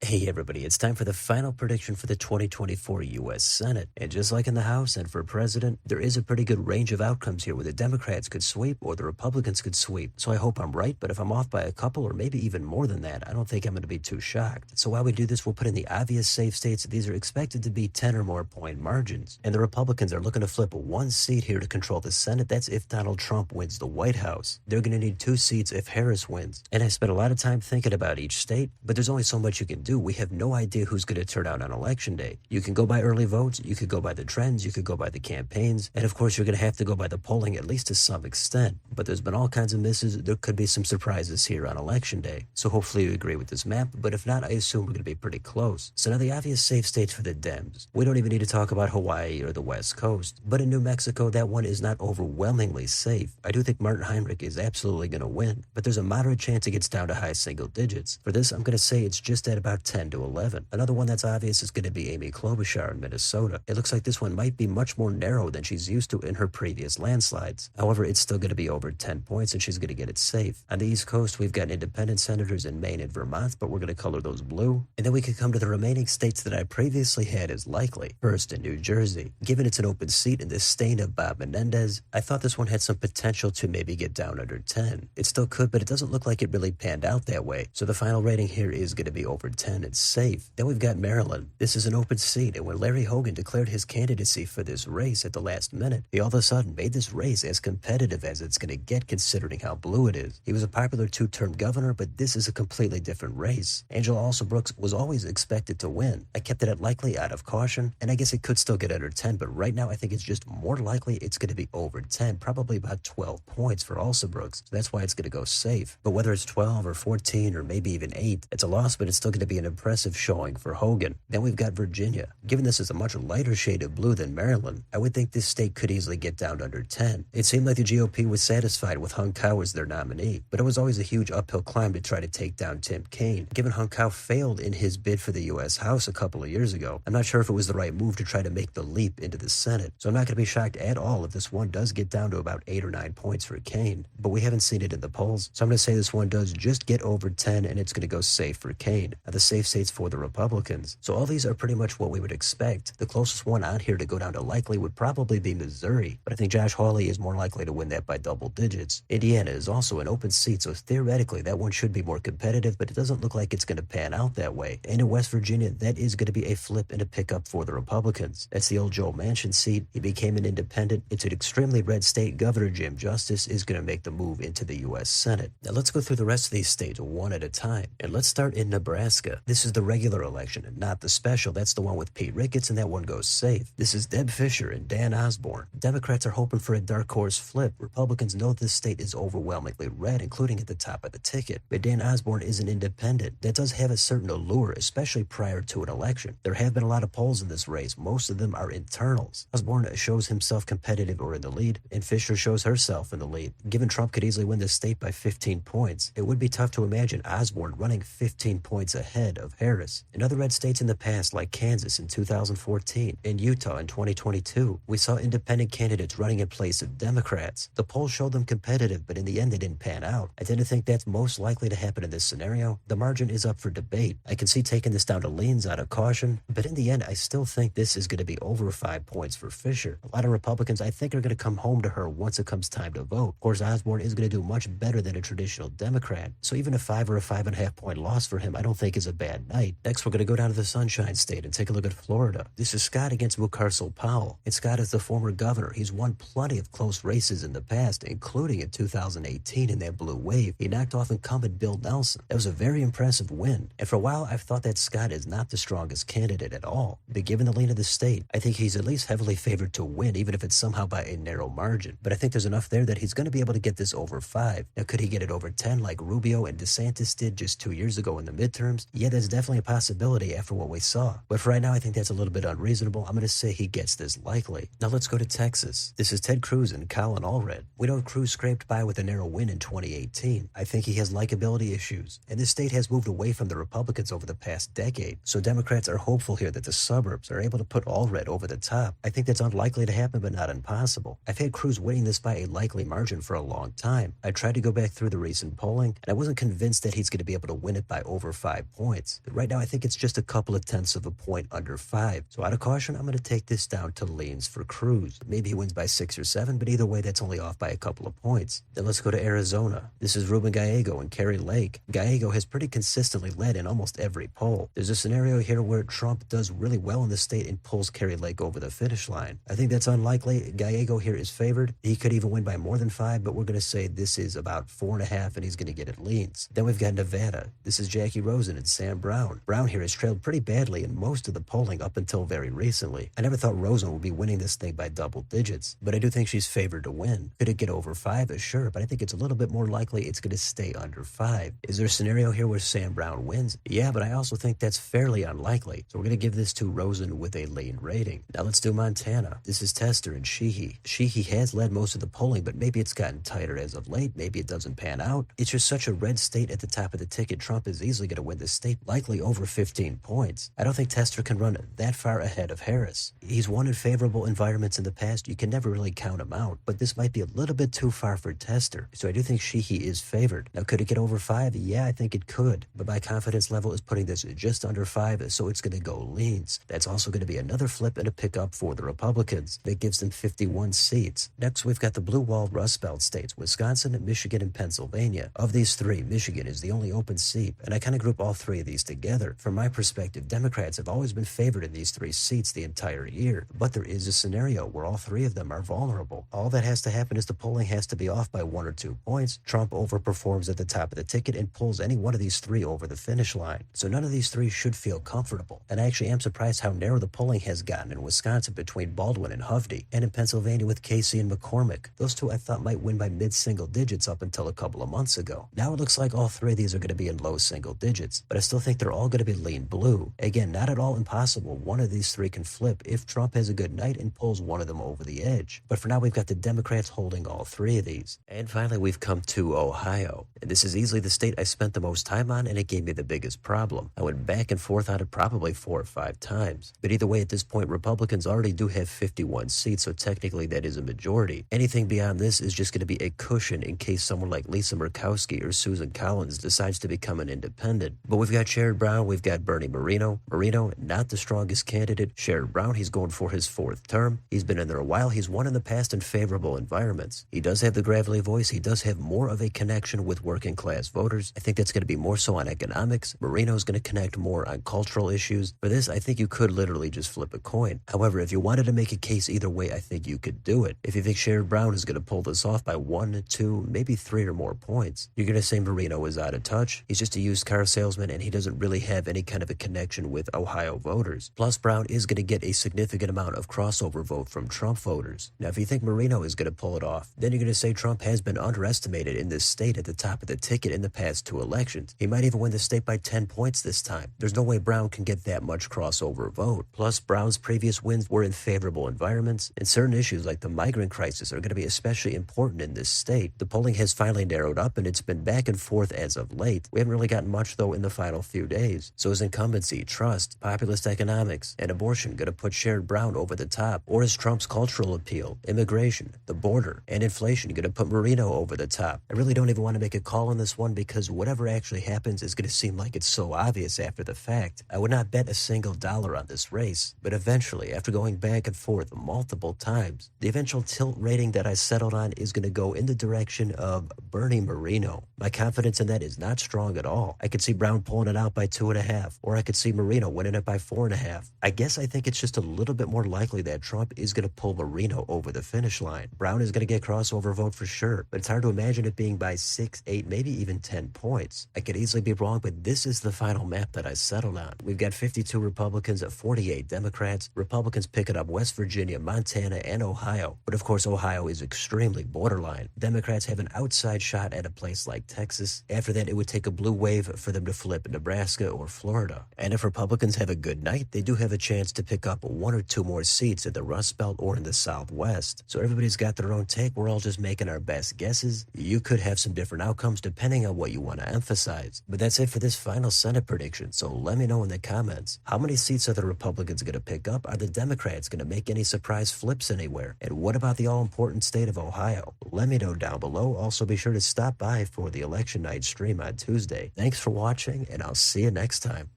Hey everybody, it's time for the final prediction for the 2024 US Senate. And just like in the House and for president, there is a pretty good range of outcomes here where the Democrats could sweep or the Republicans could sweep. So I hope I'm right, but if I'm off by a couple or maybe even more than that, I don't think I'm going to be too shocked. So while we do this, we'll put in the obvious safe states. These are expected to be 10 or more point margins. And the Republicans are looking to flip one seat here to control the Senate. That's if Donald Trump wins the White House. They're going to need 2 seats if Harris wins. And I spent a lot of time thinking about each state, but there's only so much you can do. We have no idea who's going to turn out on election day. You can go by early votes, you could go by the trends, you could go by the campaigns, and of course you're going to have to go by the polling at least to some extent. But there's been all kinds of misses. There could be some surprises here on election day. So hopefully you agree with this map, but if not, I assume we're going to be pretty close. So now the obvious safe states for the Dems. We don't even need to talk about Hawaii or the West Coast, but in New Mexico, that one is not overwhelmingly safe. I do think Martin Heinrich is absolutely going to win, but there's a moderate chance it gets down to high single digits. For this, I'm going to say it's just at about 10 to 11. Another one that's obvious is going to be Amy Klobuchar in Minnesota. It looks like this one might be much more narrow than she's used to in her previous landslides. However, it's still going to be over 10 points and she's going to get it safe. On the East Coast, we've got independent senators in Maine and Vermont, but we're going to color those blue. And then we can come to the remaining states that I previously had as likely. First, in New Jersey. Given it's an open seat in this stain of Bob Menendez, I thought this one had some potential to maybe get down under 10. It still could, but it doesn't look like it really panned out that way. So the final rating here is going to be over 10. It's safe. Then we've got Maryland. This is an open seat, and when Larry Hogan declared his candidacy for this race at the last minute, he all of a sudden made this race as competitive as it's going to get considering how blue it is. He was a popular 2-term governor, but this is a completely different race. Angela Alsobrooks was always expected to win. I kept it at likely out of caution, and I guess it could still get under 10, but right now I think it's just more likely it's going to be over 10, probably about 12 points for Alsobrooks. So that's why it's going to go safe. But whether it's 12 or 14 or maybe even 8, it's a loss, but it's still going to be an impressive showing for Hogan. Then we've got Virginia. Given this is a much lighter shade of blue than Maryland, I would think this state could easily get down under 10. It seemed like the GOP was satisfied with Hung Cao as their nominee, but it was always a huge uphill climb to try to take down Tim Kaine. Given Hung Cao failed in his bid for the U.S. House a couple of years ago, I'm not sure if it was the right move to try to make the leap into the Senate. So I'm not going to be shocked at all if this one does get down to about 8 or 9 points for Kaine, but we haven't seen it in the polls. So I'm going to say this one does just get over 10 and it's going to go safe for Kaine. Now the safe states for the Republicans. So all these are pretty much what we would expect. The closest one on here to go down to likely would probably be Missouri, but I think Josh Hawley is more likely to win that by double digits. Indiana is also an open seat, so theoretically that one should be more competitive, but it doesn't look like it's going to pan out that way. And in West Virginia, that is going to be a flip and a pickup for the Republicans. That's the old Joe Manchin seat. He became an independent. It's an extremely red state. Governor Jim Justice is going to make the move into the U.S. Senate. Now let's go through the rest of these states one at a time. And let's start in Nebraska. This is the regular election and not the special. That's the one with Pete Ricketts, and that one goes safe. This is Deb Fischer and Dan Osborne. Democrats are hoping for a dark horse flip. Republicans know this state is overwhelmingly red, including at the top of the ticket. But Dan Osborne is an independent. That does have a certain allure, especially prior to an election. There have been a lot of polls in this race. Most of them are internals. Osborne shows himself competitive or in the lead, and Fischer shows herself in the lead. Given Trump could easily win this state by 15 points, it would be tough to imagine Osborne running 15 points ahead of Harris. In other red states in the past, like Kansas in 2014 and Utah in 2022, we saw independent candidates running in place of Democrats. The polls showed them competitive, but in the end, they didn't pan out. I tend to think that's most likely to happen in this scenario. The margin is up for debate. I can see taking this down to leans out of caution, but in the end, I still think this is going to be over 5 points for Fischer. A lot of Republicans, I think, are going to come home to her once it comes time to vote. Of course, Osborne is going to do much better than a traditional Democrat, so even a 5 or a 5.5 point loss for him, I don't think is a bad night. Next, we're going to go down to the Sunshine State and take a look at Florida. This is Scott against Mucarsel Powell, and Scott is the former governor. He's won plenty of close races in the past, including in 2018 in that blue wave. He knocked off incumbent Bill Nelson. That was a very impressive win, and for a while I've thought that Scott is not the strongest candidate at all. But given the lean of the state, I think he's at least heavily favored to win, even if it's somehow by a narrow margin. But I think there's enough there that he's going to be able to get this over 5. Now, could he get it over 10 like Rubio and DeSantis did just 2 years ago in the midterms? Yeah, that's definitely a possibility after what we saw. But for right now, I think that's a little bit unreasonable. I'm going to say he gets this likely. Now let's go to Texas. This is Ted Cruz and Colin Allred. We know Cruz scraped by with a narrow win in 2018. I think he has likability issues, and this state has moved away from the Republicans over the past decade. So Democrats are hopeful here that the suburbs are able to put Allred over the top. I think that's unlikely to happen, but not impossible. I've had Cruz winning this by a likely margin for a long time. I tried to go back through the recent polling, and I wasn't convinced that he's going to be able to win it by over 5 points. points. Right now, I think it's just a couple of tenths of a point under 5. So out of caution, I'm going to take this down to leans for Cruz. Maybe he wins by 6 or 7, but either way, that's only off by a couple of points. Then let's go to Arizona. This is Ruben Gallego and Kari Lake. Gallego has pretty consistently led in almost every poll. There's a scenario here where Trump does really well in the state and pulls Kari Lake over the finish line. I think that's unlikely. Gallego here is favored. He could even win by more than 5, but we're going to say this is about 4.5, and he's going to get it leans. Then we've got Nevada. This is Jackie Rosen and Sam Brown. Brown here has trailed pretty badly in most of the polling up until very recently. I never thought Rosen would be winning this thing by double digits, but I do think she's favored to win. Could it get over 5? Sure, but I think it's a little bit more likely it's going to stay under 5. Is there a scenario here where Sam Brown wins? Yeah, but I also think that's fairly unlikely. So we're going to give this to Rosen with a lean rating. Now let's do Montana. This is Tester and Sheehy. Sheehy has led most of the polling, but maybe it's gotten tighter as of late. Maybe it doesn't pan out. It's just such a red state at the top of the ticket. Trump is easily going to win this state, likely over 15 points. I don't think Tester can run that far ahead of Harris. He's won in favorable environments in the past. You can never really count him out, but this might be a little bit too far for Tester. So I do think Sheehy is favored. Now, could it get over 5? Yeah, I think it could, but my confidence level is putting this just under 5, so it's going to go leans. That's also going to be another flip and a pickup for the Republicans. That gives them 51 seats. Next, we've got the blue wall Rust Belt states, Wisconsin, Michigan, and Pennsylvania. Of these three, Michigan is the only open seat, and I kind of group all three of these together. From my perspective, Democrats have always been favored in these 3 seats the entire year, but there is a scenario where all 3 of them are vulnerable. All that has to happen is the polling has to be off by 1 or 2 points. Trump overperforms at the top of the ticket and pulls any one of these 3 over the finish line. So none of these 3 should feel comfortable. And I actually am surprised how narrow the polling has gotten in Wisconsin between Baldwin and Hovde, and in Pennsylvania with Casey and McCormick. Those 2 I thought might win by mid-single digits up until a couple of months ago. Now it looks like all 3 of these are going to be in low single digits, but I still think they're all going to be lean blue. Again, not at all impossible. One of these 3 can flip if Trump has a good night and pulls one of them over the edge. But for now, we've got the Democrats holding all 3 of these. And finally, we've come to Ohio. And this is easily the state I spent the most time on, and it gave me the biggest problem. I went back and forth on it probably 4 or 5 times. But either way, at this point, Republicans already do have 51 seats, so technically that is a majority. Anything beyond this is just going to be a cushion in case someone like Lisa Murkowski or Susan Collins decides to become an independent. But we've got Sherrod Brown, we've got Bernie Moreno. Moreno, not the strongest candidate. Sherrod Brown, he's going for his 4th term. He's been in there a while. He's won in the past in favorable environments. He does have the gravelly voice. He does have more of a connection with working class voters. I think that's going to be more so on economics. Moreno's going to connect more on cultural issues. For this, I think you could literally just flip a coin. However, if you wanted to make a case either way, I think you could do it. If you think Sherrod Brown is going to pull this off by 1, 2, maybe 3 or more points, you're going to say Moreno is out of touch. He's just a used car salesman, and he doesn't really have any kind of a connection with Ohio voters. Plus, Brown is going to get a significant amount of crossover vote from Trump voters. Now, if you think Moreno is going to pull it off, then you're going to say Trump has been underestimated in this state at the top of the ticket in the past 2 elections. He might even win the state by 10 points this time. There's no way Brown can get that much crossover vote. Plus, Brown's previous wins were in favorable environments, and certain issues like the migrant crisis are going to be especially important in this state. The polling has finally narrowed up, and it's been back and forth as of late. We haven't really gotten much, though, in the final few days. So is incumbency, trust, populist economics, and abortion going to put Sherrod Brown over the top? Or is Trump's cultural appeal, immigration, the border, and inflation going to put Moreno over the top? I really don't even want to make a call on this one because whatever actually happens is going to seem like it's so obvious after the fact. I would not bet a single dollar on this race, but eventually, after going back and forth multiple times, the eventual tilt rating that I settled on is going to go in the direction of Bernie Moreno. My confidence in that is not strong at all. I could see Brown pulling it out by 2.5, or I could see Moreno winning it by 4.5. I guess I think it's just a little bit more likely that Trump is going to pull Moreno over the finish line. Brown is going to get crossover vote for sure, but it's hard to imagine it being by 6, 8, maybe even 10 points. I could easily be wrong, but this is the final map that I settled on. We've got 52 Republicans, 48 Democrats. Republicans picking up West Virginia, Montana, and Ohio. But of course, Ohio is extremely borderline. Democrats have an outside shot at a place like Texas. After that, it would take a blue wave for them to flip Nebraska or Florida. And if Republicans have a good night, they do have a chance to pick up 1 or 2 more seats in the Rust Belt or in the Southwest. So everybody's got their own take. We're all just making our best guesses. You could have some different outcomes depending on what you want to emphasize. But that's it for this final Senate prediction. So let me know in the comments, how many seats are the Republicans going to pick up? Are the Democrats going to make any surprise flips anywhere? And what about the all-important state of Ohio? Let me know down below. Also, be sure to stop by for the election night stream on Tuesday. Thanks for watching, and I'll I'll see you next time.